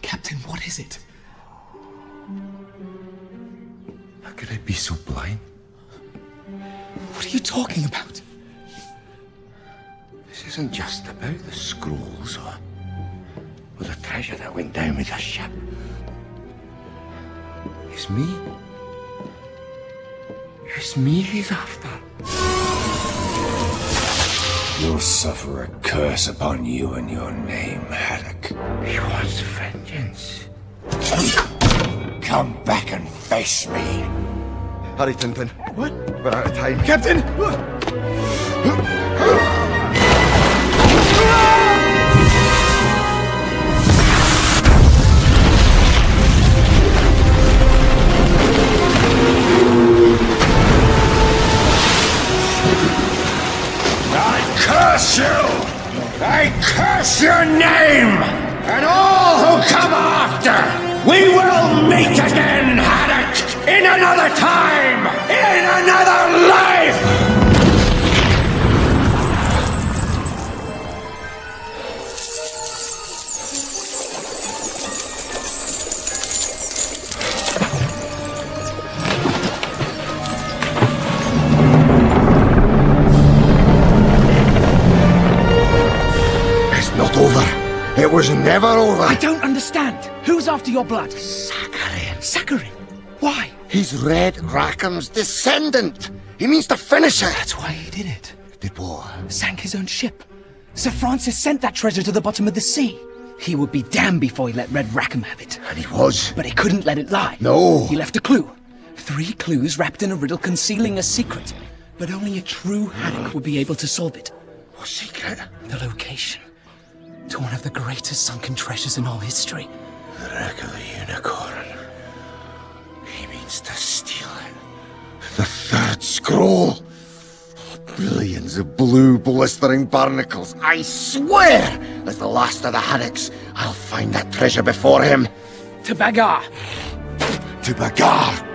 Captain, what is it? How could I be so blind? What are you talking about? This isn't just about the scrolls or the treasure that went down with the ship. It's me. It's me he's after. You'll suffer a curse upon you and your name, Haddock. He wants vengeance. Come back and face me. Hurry, Tintin. What? We're out of time. Captain! Curse you! I curse your name! And all who come after! We will meet again, Haddock! In another time! In another life! Not over. It was never over. I don't understand. Who's after your blood? Sakharine. Sakharine? Why? He's Red Rackham's descendant. He means to finish it. That's why he did it. Did what? Sank his own ship. Sir Francis sent that treasure to the bottom of the sea. He would be damned before he let Red Rackham have it. And he was. But he couldn't let it lie. No. He left a clue. 3 clues wrapped in a riddle concealing a secret. But only a true Haddock would be able to solve it. What secret? The location to one of the greatest sunken treasures in all history. The wreck of the Unicorn. He means to steal it. The 3rd scroll. Billions of blue blistering barnacles. I swear, as the last of the Haddocks, I'll find that treasure before him. To Bagar! To Bagar!